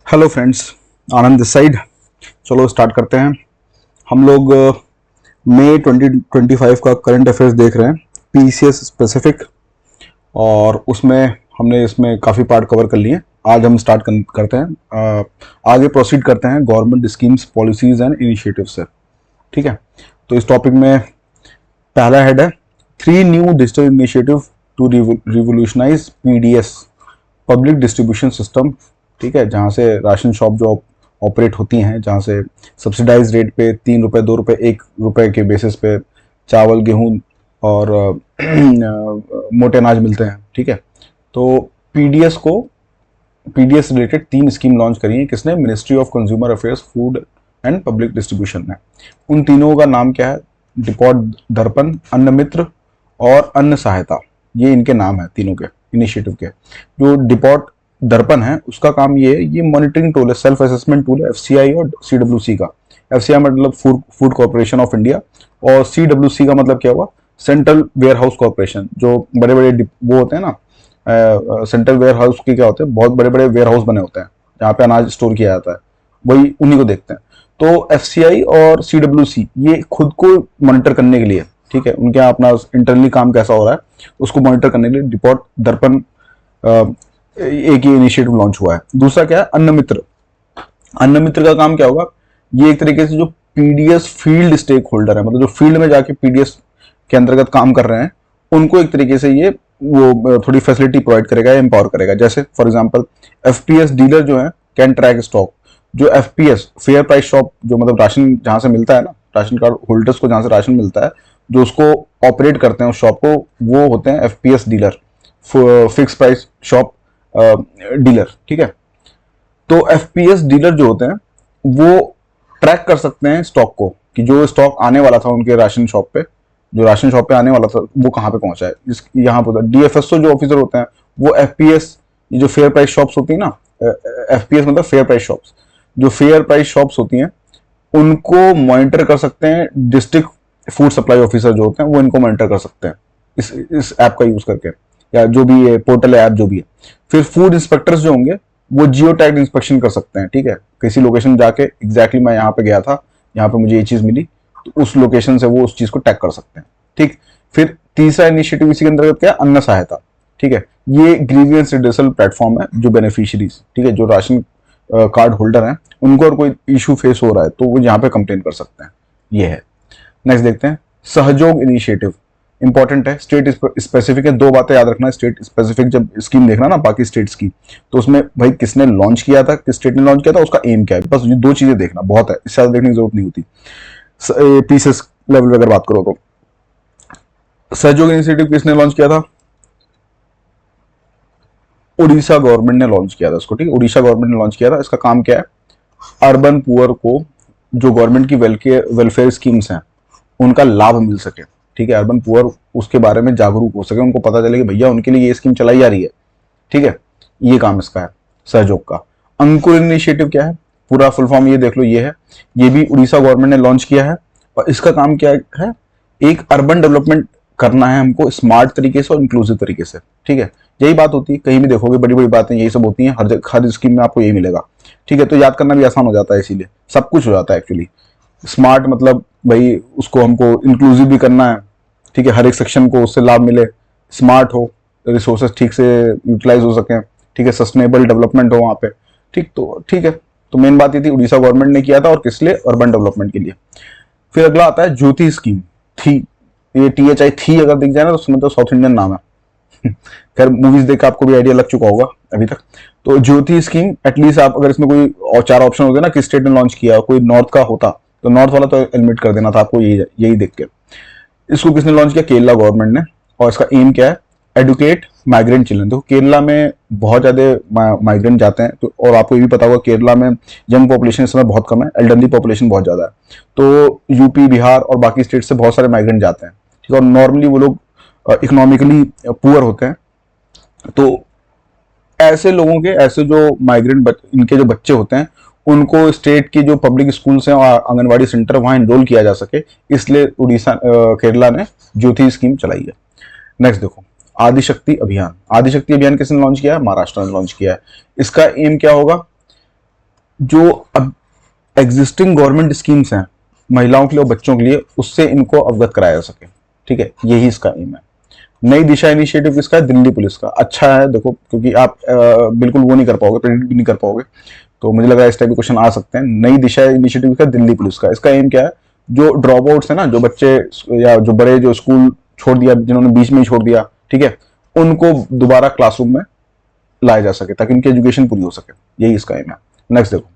Hello friends, Anand this side. चलो start करते हैं। हम लोग मई 2025 का करंट अफेयर्स देख रहे हैं, पीसीएस स्पेसिफिक, और उसमें हमने इसमें काफ़ी पार्ट कवर कर लिए। आज हम स्टार्ट करते हैं, आगे प्रोसीड करते हैं government schemes, policies and initiative से। ठीक है, तो इस टॉपिक में पहला हेड है 3 new digital initiative to revolutionise PDS, public distribution system. ठीक है, जहाँ से राशन शॉप जो ऑपरेट होती हैं, जहाँ से सब्सिडाइज रेट पे 3 रुपये, 2 रुपये, 1 रुपये के बेसिस पे चावल, गेहूँ और मोटे अनाज मिलते हैं। ठीक है, तो पीडीएस रिलेटेड 3 स्कीम लॉन्च करी है। किसने? Ministry of consumer affairs, food and public distribution ने। उन तीनों का नाम क्या है? डिपॉट दर्पण, अन्न मित्र और अन्न सहायता। ये इनके नाम है तीनों के इनिशिएटिव के। जो डिपॉट दर्पण है उसका काम ये है, ये मॉनिटरिंग टूल है, सेल्फ असेसमेंट टूल है एफसीआई और सीडब्ल्यूसी का। एफसीआई मतलब फूड कॉर्पोरेशन ऑफ इंडिया, और सीडब्ल्यूसी का मतलब क्या हुआ? Central warehouse corporation. जो बड़े बड़े वो होते हैं ना, सेंट्रल वेयर हाउस के क्या होते हैं, बहुत बड़े बड़े वेयर हाउस बने होते हैं जहाँ पे अनाज स्टोर किया जाता है, वही उन्हीं को देखते हैं। तो एफसीआई और सीडब्ल्यूसी ये खुद को मॉनिटर करने के लिए, ठीक है, उनके यहाँ अपना इंटरनली काम कैसा हो रहा है उसको मॉनिटर करने के लिए डिपॉट दर्पण एक ही इनिशिएटिव लॉन्च हुआ है। दूसरा क्या है? अन्न मित्र। अन्न मित्र का काम क्या होगा? ये एक तरीके से जो पीडीएस फील्ड स्टेक होल्डर है, मतलब जो फील्ड में जाके पीडीएस के अंतर्गत काम कर रहे हैं, उनको एक तरीके से ये वो थोड़ी फैसिलिटी प्रोवाइड करेगा, एम्पावर करेगा। जैसे फॉर एग्जांपल एफपीएस डीलर जो है कैन ट्रैक स्टॉक। जो एफपीएस फेयर प्राइस शॉप, जो मतलब राशन जहां से मिलता है ना, राशन कार्ड होल्डर्स को जहां से राशन मिलता है, जो उसको ऑपरेट करते हैं उस शॉप को, वो होते हैं FPS dealer, fix price shop dealer. ठीक है, तो एफपीएस डीलर जो होते हैं वो ट्रैक कर सकते हैं स्टॉक को, कि जो स्टॉक आने वाला था उनके राशन शॉप पे, जो राशन शॉप पे आने वाला था वो कहाँ पे पहुंचा है। यहाँ पे डीएफएसओ जो ऑफिसर होते हैं वो एफपीएस, ये जो फेयर प्राइस शॉप्स होती है ना, एफपीएस मतलब फेयर प्राइस शॉप्स, जो फेयर प्राइस शॉप्स होती हैं उनको मॉनिटर कर सकते हैं। डिस्ट्रिक्ट फूड सप्लाई ऑफिसर जो होते हैं वो इनको मॉनिटर कर सकते हैं इस ऐप का यूज करके, या जो भी है पोर्टल ऐप जो भी है। फिर फूड इंस्पेक्टर्स जो होंगे वो जियो टैग इंस्पेक्शन कर सकते हैं। ठीक है, किसी लोकेशन जाके एग्जैक्टली मैं यहाँ पे गया था, यहाँ पे मुझे ये चीज मिली, तो उस लोकेशन से वो उस चीज को टैग कर सकते हैं। ठीक, फिर तीसरा इनिशिएटिव इसी के अंतर्गत क्या है? अन्न सहायता। ठीक है, ये ग्रीवियंस रिड्रेसल प्लेटफॉर्म है, जो बेनिफिशियरीज, ठीक है, जो राशन कार्ड होल्डर हैं, उनको और कोई इशू फेस हो रहा है तो वो यहाँ पे कंप्लेन कर सकते हैं। ये है। नेक्स्ट देखते हैं सहयोग इनिशिएटिव। इंपॉर्टेंट है, स्टेट स्पेसिफिक है। 2 बातें याद रखना, स्टेट स्पेसिफिक जब स्कीम देखना ना बाकी स्टेट्स की, तो उसमें भाई किसने लॉन्च किया था, किस स्टेट ने लॉन्च किया था, उसका एम क्या है, बस ये 2 चीजें देखना बहुत है, इससे ज्यादा देखने की जरूरत नहीं होती। पीसीएस लेवल पे अगर बात करो तो सहयोग इनिशिएटिव किसने लॉन्च किया था? उड़ीसा गवर्नमेंट ने लॉन्च किया था इसको। ठीक है, उड़ीसा गवर्नमेंट ने लॉन्च किया था। इसका काम क्या है? अर्बन पुअर को जो गवर्नमेंट की वेलफेयर स्कीम्स हैं उनका लाभ मिल सके। ठीक है, अर्बन पुअर उसके बारे में जागरूक हो सके, उनको पता चले कि भैया उनके लिए ये स्कीम चलाई जा रही है। ठीक है, ये काम इसका है सहयोग का। अंकुर इनिशिएटिव क्या है? पूरा फुल फॉर्म ये देख लो, ये है, ये भी उड़ीसा गवर्नमेंट ने लॉन्च किया है। और इसका काम क्या है? एक अर्बन डेवलपमेंट करना है हमको स्मार्ट तरीके से और इंक्लूसिव तरीके से। ठीक है, यही बात होती है, कहीं भी देखोगे बड़ी बड़ी बातें यही सब होती हैं, हर स्कीम में आपको यही मिलेगा। ठीक है, तो याद करना भी आसान हो जाता है, इसीलिए सब कुछ हो जाता है एक्चुअली। स्मार्ट मतलब भाई उसको हमको इंक्लूसिव भी करना है। ठीक है, हर एक सेक्शन को उससे लाभ मिले, स्मार्ट हो, रिसोर्सेज ठीक से यूटिलाइज हो सकें। ठीक है, सस्टेनेबल डेवलपमेंट हो वहाँ पे। ठीक, तो ठीक है, तो मेन बात ये थी, उड़ीसा गवर्नमेंट ने किया था, और किस लिए? अर्बन डेवलपमेंट के लिए। फिर अगला आता है ज्योति स्कीम। थी, ये THI थी अगर दिख जाए ना तो उसमें तो साउथ इंडियन नाम है। खैर मूवीज देख के आपको भी आइडिया लग चुका होगा अभी तक। तो ज्योति स्कीम एटलीस्ट आप अगर इसमें कोई और 4 ऑप्शन होते ना किस स्टेट ने लॉन्च किया, कोई नॉर्थ का होता तो नॉर्थ वाला तो एलिमिनेट कर देना था आपको, यही देख के। इसको किसने लॉन्च किया? केरला गवर्नमेंट ने। और इसका एम क्या है? Educate migrant children. तो केरला में बहुत ज्यादा माइग्रेंट जाते हैं, तो और आपको ये भी पता होगा केरला में यंग पॉपुलेशन इस समय बहुत कम है, एल्डरली पॉपुलेशन बहुत ज्यादा है। तो यूपी, बिहार और बाकी स्टेट से बहुत सारे माइग्रेंट जाते हैं। ठीक है, और नॉर्मली वो लोग इकोनॉमिकली पुअर होते हैं। तो ऐसे लोगों के, ऐसे जो माइग्रेंट इनके जो बच्चे होते हैं उनको स्टेट की जो पब्लिक स्कूल्स हैं और आंगनवाड़ी सेंटर वहां इनरोल किया जा सके, इसलिए केरला ने ज्योति स्कीम चलाई है। नेक्स्ट देखो आदिशक्ति अभियान। आदिशक्ति अभियान किसने लॉन्च किया है? महाराष्ट्र ने लॉन्च किया है। इसका एम क्या होगा? जो अब एग्जिस्टिंग गवर्नमेंट स्कीम्स हैं महिलाओं के लिए और बच्चों के लिए, उससे इनको अवगत कराया जा सके। ठीक है, यही इसका एम है। नई दिशा इनिशिएटिव किसका है? दिल्ली पुलिस का। अच्छा है, देखो, क्योंकि आप बिल्कुल वो नहीं कर पाओगे, प्रेडिक्ट भी नहीं कर पाओगे, तो मुझे लग रहा है इस टाइप के क्वेश्चन आ सकते हैं। नई दिशा इनिशिएटिव का दिल्ली पुलिस का, इसका एम क्या है? जो ड्रॉप आउट्स है ना, जो बच्चे या जो बड़े जो स्कूल छोड़ दिया, जिन्होंने बीच में ही छोड़ दिया, ठीक है, उनको दोबारा क्लासरूम में लाया जा सके ताकि उनकी एजुकेशन पूरी हो सके, यही इसका एम है। नेक्स्ट देखो,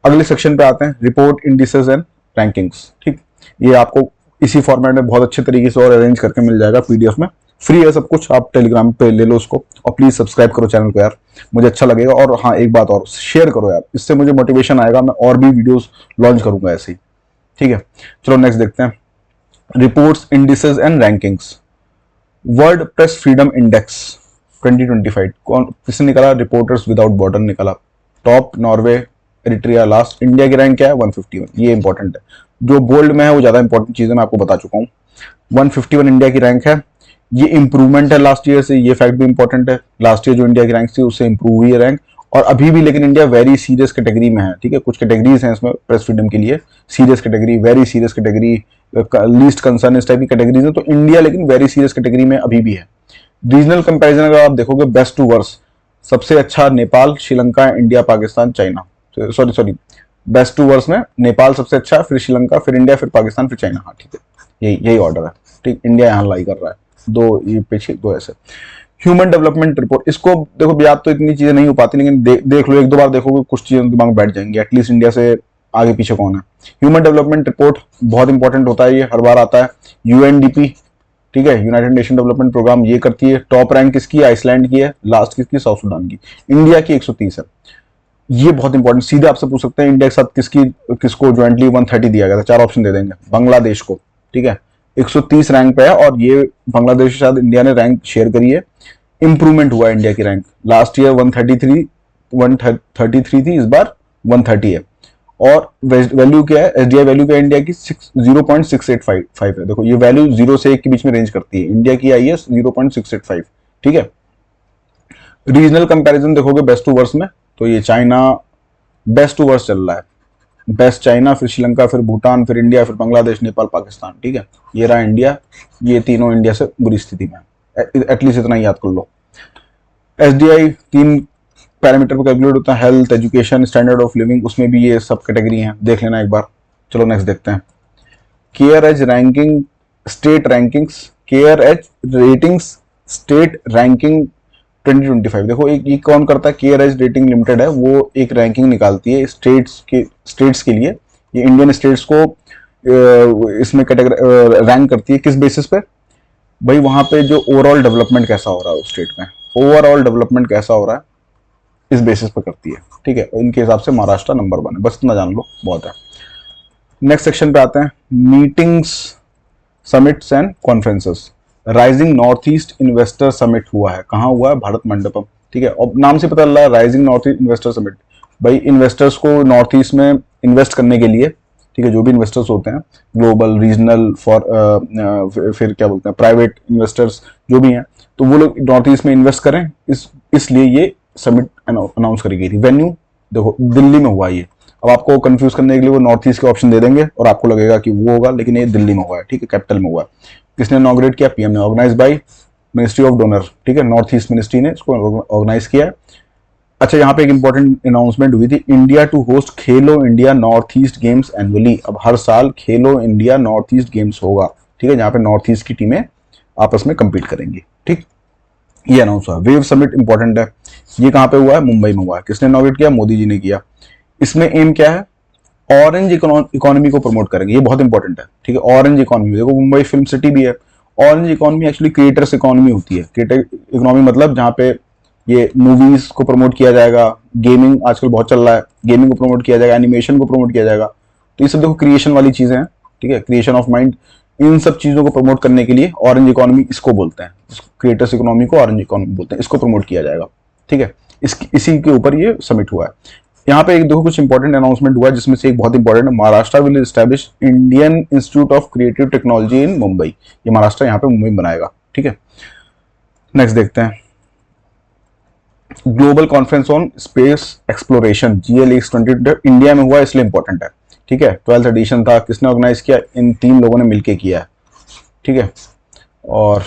अगले सेक्शन पे आते हैं, रिपोर्ट इंडिसेस एंड रैंकिंग्स। ठीक, ये आपको इसी फॉर्मेट में बहुत अच्छे तरीके से और अरेंज करके मिल जाएगा पीडीएफ में, फ्री है सब कुछ, आप टेलीग्राम पे ले लो उसको, और प्लीज सब्सक्राइब करो चैनल को यार, मुझे अच्छा लगेगा। और हाँ, एक बात और, शेयर करो यार, इससे मुझे मोटिवेशन आएगा, मैं और भी वीडियोस लॉन्च करूंगा ऐसे ही। ठीक है, चलो नेक्स्ट देखते हैं, reports indices and rankings. World press freedom index 2025 कौन किसने निकाला? रिपोर्टर्स विदाउट बॉर्डर निकाला। Top Norway, Eritrea last. India की रैंक क्या है? 151। ये इंपॉर्टेंट है, जो बोल्ड में है वो ज्यादा इंपॉर्टेंट चीज है, मैं आपको बता चुका हूँ। 151 इंडिया की रैंक है, ये इंप्रूवमेंट है लास्ट ईयर से, ये फैक्ट भी इंपॉर्टेंट है। लास्ट ईयर जो इंडिया की रैंक थी उससे इंप्रूव हुई है रैंक, और अभी भी लेकिन इंडिया वेरी सीरियस कैटेगरी में है। ठीक है, कुछ कैटेगरीज हैं इसमें प्रेस फ्रीडम के लिए, serious category, very serious category, least concern, इस टाइप की कैटेगरीज है, तो इंडिया लेकिन वेरी सीरियस कैटेगरी में अभी भी है। रीजनल कंपैरिजन अगर आप देखोगे, बेस्ट टू वर्स, सबसे अच्छा Nepal, Sri Lanka, India, Pakistan, China. Sorry sorry, best to worse में नेपाल सबसे अच्छा, फिर श्रीलंका, फिर इंडिया, फिर पाकिस्तान, फिर चाइना। हाँ ठीक है, यही यही ऑर्डर है। ठीक, इंडिया यहाँ लाई कर रहा है, दो ये पीछे दो ऐसे। ह्यूमन डेवलपमेंट रिपोर्ट, इसको देखो, याद तो इतनी चीजें नहीं हो पाती, लेकिन देख लो, एक दो बार देखोगे कुछ चीजें दिमाग में बैठ जाएंगी, एटलीस्ट इंडिया से आगे पीछे कौन है। ह्यूमन डेवलपमेंट रिपोर्ट बहुत इंपॉर्टेंट होता है, ये हर बार आता है। यूएनडीपी, ठीक है, यूनाइटेड नेशन डेवलपमेंट प्रोग्राम, ये करती है। टॉप रैंक किसकी? आइसलैंड की है। लास्ट किसकी? साउथ सुडान की। इंडिया की 130 है। ये बहुत इंपॉर्टेंट, सीधे आपसे पूछ सकते हैं इंडिया के साथ किसको ज्वाइंटली 130 दिया गया था? चार ऑप्शन दे देंगे, बांग्लादेश को। ठीक है, 130 रैंक पे है, और ये बांग्लादेश के साथ इंडिया ने रैंक शेयर करी है। इंप्रूवमेंट हुआ है इंडिया की रैंक, लास्ट ईयर 133 थी, इस बार 130 है। और वैल्यू क्या है? एसडीआई वैल्यू क्या है इंडिया की? 0.685 है। देखो, ये वैल्यू 0 से 1 के बीच में रेंज करती है, इंडिया की आई है 0.685। ठीक है, रीजनल कंपैरिजन देखोगे बेस्ट टू वर्स्ट में, तो ये चाइना बेस्ट टू वर्स्ट चल रहा है, बेस्ट चाइना, फिर श्रीलंका, फिर भूटान, फिर इंडिया, फिर बांग्लादेश, नेपाल, पाकिस्तान। ठीक है, ये रहा इंडिया, ये तीनों इंडिया से बुरी स्थिति में, एटलीस्ट इतना याद कर लो। एसडीआई 3 पैरामीटर पर कैलकुलेट होता है, health, education, standard of living, उसमें भी ये सब कैटेगरी हैं, देख लेना एक बार। चलो नेक्स्ट देखते हैं, care edge ranking state rankings, care edge ratings state ranking 2025। देखो, एक ये कौन करता है? केयर एज रेटिंग लिमिटेड है, वो एक रैंकिंग निकालती है स्टेट्स के लिए। ये इंडियन स्टेट्स को इसमें कैटेगरी रैंक करती है, किस बेसिस पे? भाई, वहां पे जो ओवरऑल डेवलपमेंट कैसा हो रहा है उस स्टेट में, ओवरऑल डेवलपमेंट कैसा हो रहा है, इस बेसिस पे करती है। ठीक है, इनके हिसाब से महाराष्ट्र नंबर 1 है, बस इतना जान लो, बहुत है। नेक्स्ट सेक्शन पे आते हैं, meetings, summits and conferences. Rising north east investor summit हुआ है, कहाँ हुआ है? भारत मंडपम। ठीक है, और नाम से पता चल रहा है rising north east investor summit, भाई इन्वेस्टर्स को नॉर्थ ईस्ट में इन्वेस्ट करने के लिए, ठीक है, जो भी इन्वेस्टर्स होते हैं, ग्लोबल, रीजनल, फॉर फिर क्या बोलते हैं, प्राइवेट इन्वेस्टर्स जो भी हैं, तो वो लोग नॉर्थ ईस्ट में इन्वेस्ट करें, इसलिए ये समिट अनाउंस करी गई थी। वेन्यू देखो, दिल्ली में हुआ ये। अब आपको कंफ्यूज करने के लिए वो नॉर्थ ईस्ट के ऑप्शन दे देंगे और आपको लगेगा कि वो होगा, लेकिन ये दिल्ली में हुआ है। ठीक है, कैपिटल में हुआ है। किसने इनॉग्रेट किया? पीएम ने। Organise by ministry of DoNER, ठीक है, नॉर्थ ईस्ट मिनिस्ट्री ने इसको ऑर्गेनाइज किया है। अच्छा, यहाँ पे एक इंपॉर्टेंट अनाउंसमेंट हुई थी, India to host Khelo India north east games annually. अब हर साल खेलो इंडिया नॉर्थ ईस्ट गेम्स होगा, ठीक है, जहाँ पे नॉर्थ ईस्ट की टीमें आपस में compete करेंगी। ठीक, ये अनाउंस हुआ। वेव समिट इंपॉर्टेंट है, ये कहाँ पे हुआ है? मुंबई में हुआ है। किसने इनॉग्रेट किया? मोदी जी ने किया। इसमें एम क्या है? ऑरेंज इकोनॉमी को प्रमोट करेंगे, ये बहुत इंपॉर्टेंट है। ठीक है, ऑरेंज इकोनॉमी, देखो मुंबई फिल्म सिटी भी है। Orange economy actually creators economy होती है। क्रिएटर इकोनॉमी मतलब जहाँ पे ये मूवीज को प्रमोट किया जाएगा, गेमिंग आजकल बहुत चल रहा है, गेमिंग को प्रमोट किया जाएगा, एनिमेशन को प्रमोट किया जाएगा, तो ये सब देखो क्रिएशन वाली चीजें हैं। ठीक है, क्रिएशन ऑफ माइंड, इन सब चीजों को प्रमोट करने के लिए ऑरेंज इकोनॉमी इसको बोलते हैं, क्रिएटर्स इकोनॉमी को ऑरेंज इकोनॉमी बोलते हैं, इसको प्रमोट किया जाएगा। ठीक है, इसी के ऊपर ये समिट हुआ है। यहाँ पे एक देखो कुछ इंपॉर्टेंट अनाउंसमेंट हुआ है, जिसमें से एक बहुत इंपॉर्टेंट है, Maharashtra will establish Indian institute of creative technology in Mumbai. ये महाराष्ट्र यहाँ पे मुंबई में बनाएगा। ठीक है, नेक्स्ट देखते हैं, global conference on space exploration GLX20 India में हुआ, इसलिए इंपॉर्टेंट है। ठीक है, 12th एडिशन था, किसने ऑर्गेनाइज किया? इन 3 लोगों ने मिलकर किया है। ठीक है, और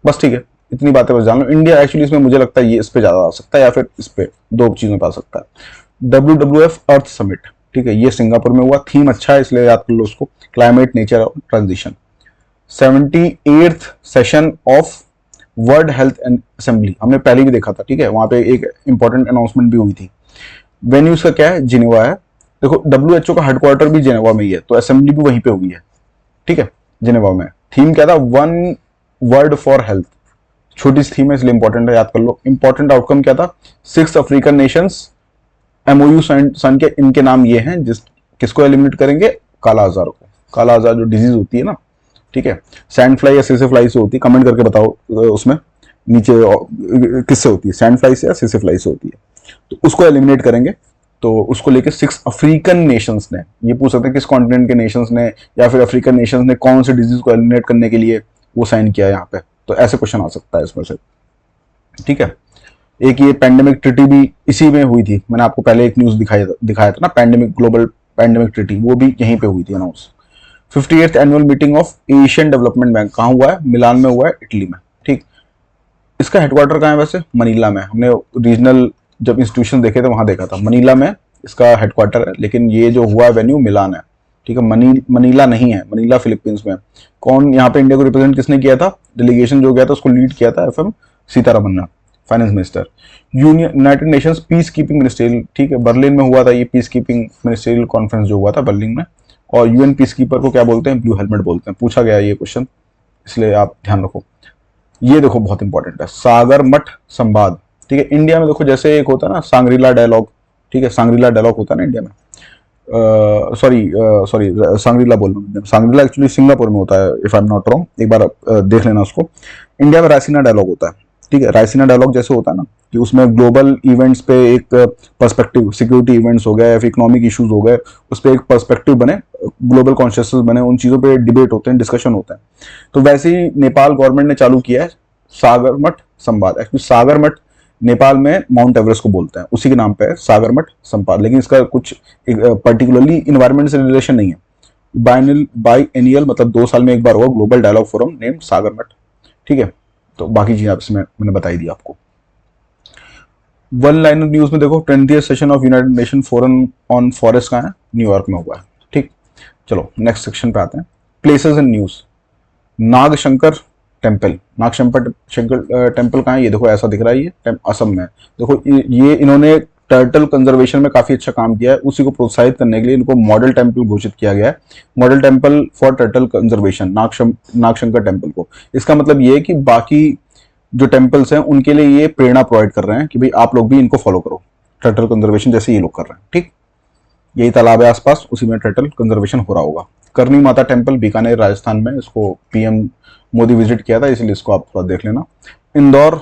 बस ठीक है, इतनी बातें बस जान लो। इंडिया एक्चुअली इसमें मुझे लगता है ये इस पे ज्यादा आ सकता है, या फिर इस पे, 2 चीजों पे आ सकता है। WWF अर्थ समिट, ठीक है, ये सिंगापुर में हुआ। थीम अच्छा है इसलिए याद कर लो उसको, क्लाइमेट, नेचर और transition. 78th session of world health assembly, हमने पहले भी देखा था। ठीक है, वहां पे एक इंपॉर्टेंट अनाउंसमेंट भी हुई थी। वेन्यू उसका क्या है? जिनेवा है। देखो WHO का हेडक्वार्टर भी जिनेवा में ही है, तो असेंबली भी वहीं पे हुई है। ठीक है, जिनेवा में। थीम क्या था? One word for health. छोटी सी थीम है इसलिए इंपॉर्टेंट है, याद कर लो। इंपॉर्टेंट आउटकम क्या था? 6 अफ्रीकन नेशंस MOU सन के, इनके नाम ये हैं, जिस किसको एलिमिनेट करेंगे? काला आजार को। काला आजार जो डिजीज होती है ना, ठीक है, सैंड फ्लाई या सीसे फ्लाई से होती है। कमेंट करके बताओ उसमें नीचे किससे होती है, सैंड फ्लाई से या सीसे फ्लाई से होती है। तो उसको एलिमिनेट करेंगे। तो उसको लेके 6 अफ्रीकन नेशंस ने, ये पूछ सकते हैं किस कॉन्टिनेंट के नेशंस ने या फिर अफ्रीकन नेशंस ने कौन से डिजीज को एलिमिनेट करने के लिए वो साइन किया यहाँ पे। तो ऐसे क्वेश्चन आ सकता है इसमें से। ठीक है, एक ये पैंडेमिक ट्रिटी भी इसी में हुई थी। मैंने आपको पहले एक न्यूज दिखाया था ना, पैंडेमिक, ग्लोबल पैंडेमिक ट्रिटी, वो भी यहीं पे हुई थी announce. 58th annual meeting of Asian development bank कहाँ हुआ है? मिलान में हुआ है, इटली में। ठीक, इसका हेडक्वार्टर कहाँ है वैसे? मनीला में। हमने रीजनल जब इंस्टीट्यूशन देखे थे वहां देखा था, मनीला में इसका हेडक्वार्टर है, लेकिन ये जो हुआ है वेन्यू मिलान है। ठीक है, मनीला नहीं है, मनीला फिलीपींस में। कौन यहाँ पे इंडिया को रिप्रेजेंट किसने किया था? डेलीगेशन जो गया था उसको लीड किया था FM सीतारमन ने, finance minister. United Nations peace keeping ministerial, ठीक है, बर्लिन में हुआ था ये पीस कीपिंग मिनिस्ट्रियल कॉन्फ्रेंस जो हुआ था बर्लिन में। और UN पीस कीपर को क्या बोलते हैं? ब्लू हेलमेट बोलते हैं। पूछा गया ये क्वेश्चन, इसलिए आप ध्यान रखो। ये देखो बहुत इंपॉर्टेंट है, सागर मठ संवाद। ठीक है, इंडिया में देखो जैसे एक होता है ना सांग्रीला डायलॉग। ठीक है, सांग्रीला डायलॉग होता है ना इंडिया में। सॉरी सांग्रीला बोल रहा हूँ, सांग्रीला एक्चुअली सिंगापुर में होता है, if I am not wrong. एक बार देख लेना उसको। इंडिया में रायसीना डायलॉग होता है। ठीक है, रायसीना डायलॉग जैसे होता है ना कि उसमें ग्लोबल इवेंट्स पे एक पर्सपेक्टिव, सिक्योरिटी इवेंट्स हो गए या फिर इकोनॉमिक इश्यूज हो गए, उस पर एक पर्सपेक्टिव बने, ग्लोबल कॉन्शियसनेस बने, उन चीज़ों पे डिबेट होते हैं, डिस्कशन होता है। तो वैसे ही नेपाल गवर्नमेंट ने चालू किया है सागरमठ संवाद। एक्चुअली सागरमठ नेपाल में माउंट एवरेस्ट को बोलते हैं, उसी के नाम पे है सागरमठ संवाद, लेकिन इसका कुछ पर्टिकुलरली इन्वायरमेंट से रिलेशन नहीं है। बाई एनियल मतलब 2 साल में एक बार हुआ ग्लोबल डायलॉग फोरम नेम सागरमठ। ठीक है, तो बाकी चीजें इसमें मैंने बताई दी आपको। वन लाइनर न्यूज में देखो 20th session of United nation forum on forest कहाँ है? न्यूयॉर्क में हुआ है। ठीक, चलो नेक्स्ट सेक्शन पे आते हैं। Places in news. Nagshankar temple, Nagshankar temple कहाँ है? ये देखो ऐसा दिख रहा है, ये असम में। देखो ये इन्होंने टर्टल कंजर्वेशन में काफी अच्छा काम किया है, उसी को प्रोत्साहित करने के लिए इनको मॉडल टेम्पल घोषित किया गया है। Model temple for turtle conservation, Nagshankar temple को। इसका मतलब ये है कि बाकी जो टेम्पल्स हैं उनके लिए ये प्रेरणा प्रोवाइड कर रहे हैं कि भाई आप लोग भी इनको फॉलो करो, टर्टल कंजर्वेशन जैसे ये लोग कर रहे हैं। ठीक, यही तालाब है आसपास, उसी में टर्टल कंजर्वेशन हो रहा होगा। करनी माता टेम्पल बीकानेर राजस्थान में, इसको PM मोदी विजिट किया था, इसलिए इसको आप थोड़ा देख लेना। इंदौर,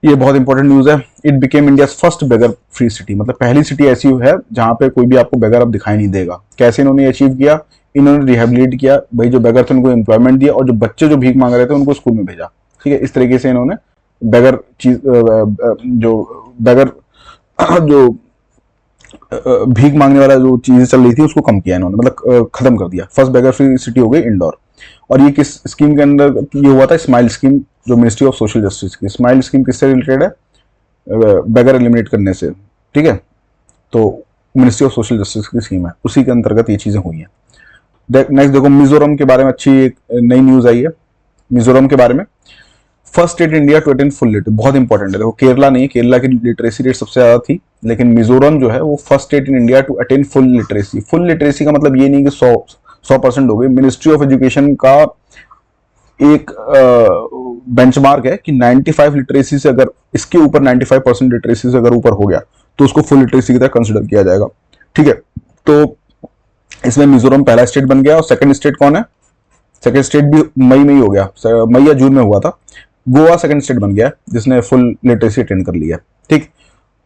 ये बहुत इंपॉर्टेंट न्यूज है। It became India first beggar free city, मतलब पहली सिटी ऐसी है जहां पे कोई भी आपको बेगर अब दिखाई नहीं देगा। कैसे इन्होंने अचीव किया? इन्होंने रिहेबिलिट किया, भाई जो बेगर थे उनको एम्प्लॉयमेंट दिया, और जो बच्चे जो भीख मांग रहे थे उनको स्कूल में भेजा। ठीक है, इस तरीके से इन्होंने बेगर चीज जो बेगर जो भीख मांगने वाला जो चीजें चल रही थी उसको कम किया इन्होंने, मतलब खत्म कर दिया। फर्स्ट बेगर फ्री सिटी हो गई इंदौर। और ये किस स्कीम के अंदर ये हुआ था? स्माइल स्कीम, जो मिनिस्ट्री ऑफ सोशल जस्टिस की। स्माइल स्कीम किससे रिलेटेड है? बेगर एलिमिनेट करने से। ठीक है, तो मिनिस्ट्री ऑफ सोशल जस्टिस की स्कीम है, उसी के अंतर्गत ये चीजें हुई हैं। नेक्स्ट देखो मिजोरम के बारे में अच्छी एक नई न्यूज आई है। मिजोरम के बारे में, first state India to attain full literacy, बहुत इंपॉर्टेंट है। देखो केरला नहीं, केरला की लिटरेसी रेट सबसे ज्यादा थी, लेकिन मिजोरम जो है वो first state in India to attain full literacy. Full literacy का मतलब ये नहीं कि 100% हो गई। मिनिस्ट्री ऑफ एजुकेशन का एक बेंचमार्क है कि 95 लिटरेसी से, अगर इसके ऊपर 95% लिटरेसी से अगर ऊपर हो गया तो उसको फुल लिटरेसी की तरह कंसिडर किया जाएगा। ठीक है, तो इसमें मिजोरम पहला स्टेट बन गया। और सेकंड स्टेट कौन है? सेकंड स्टेट भी मई में ही हो गया, मई या जून में हुआ था। गोवा सेकंड स्टेट बन गया जिसने फुल लिटरेसी अटेंड कर लिया। ठीक,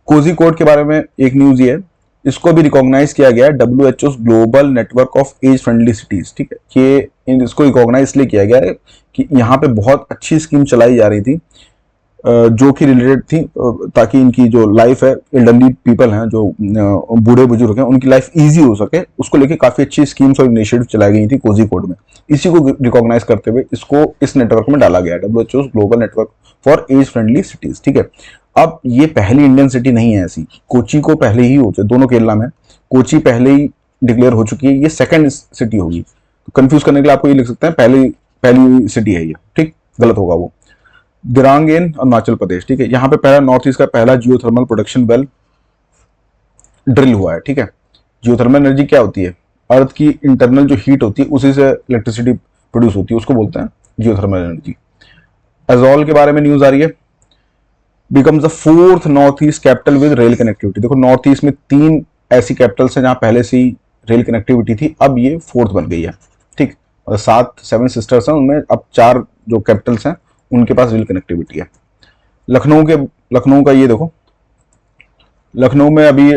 कोझिकोड के बारे में एक न्यूज ये है, इसको भी रिकॉग्नाइज किया गया है WHO global network of age friendly cities. ठीक है, कि इसको रिकॉग्नाइज इसलिए किया गया है कि यहाँ पे बहुत अच्छी स्कीम चलाई जा रही थी जो कि रिलेटेड थी, ताकि इनकी जो लाइफ है, एल्डरली पीपल हैं जो बूढ़े बुजुर्ग हैं, उनकी लाइफ इजी हो सके, उसको लेके काफी अच्छी स्कीम्स और इनिशिएटिव चलाई गई थी कोझिकोड में। इसी को रिकॉग्नाइज करते हुए इसको इस नेटवर्क में डाला गया है, WHO global network for age friendly cities. ठीक है, अब ये पहली इंडियन सिटी नहीं है ऐसी, कोची को पहले ही हो चुके, दोनों केरला में कोची पहले ही डिक्लेयर हो चुकी है, ये सेकंड सिटी होगी। तो कंफ्यूज करने के लिए आपको ये लिख सकते हैं पहली पहली सिटी है ये, ठीक, गलत होगा वो। दिरांगेन अरुणाचल प्रदेश, ठीक है, यहाँ पे पहला नॉर्थ ईस्ट का पहला जियोथर्मल प्रोडक्शन वेल ड्रिल हुआ है। ठीक है, जियोथर्मल एनर्जी क्या होती है, अर्थ की इंटरनल जो हीट होती है उसी से इलेक्ट्रिसिटी प्रोड्यूस होती है, उसको बोलते हैं जियोथर्मल एनर्जी। एजोल के बारे में न्यूज आ रही है, becomes the fourth north east capital with rail connectivity. देखो नॉर्थ ईस्ट में 3 ऐसी कैपिटल्स हैं जहां पहले से ही रेल कनेक्टिविटी थी, अब ये 4th बन गई है। ठीक, और 7 सिस्टर्स हैं, उनमें अब 4 जो कैपिटल्स हैं उनके पास रेल कनेक्टिविटी है। लखनऊ का ये देखो, लखनऊ में अभी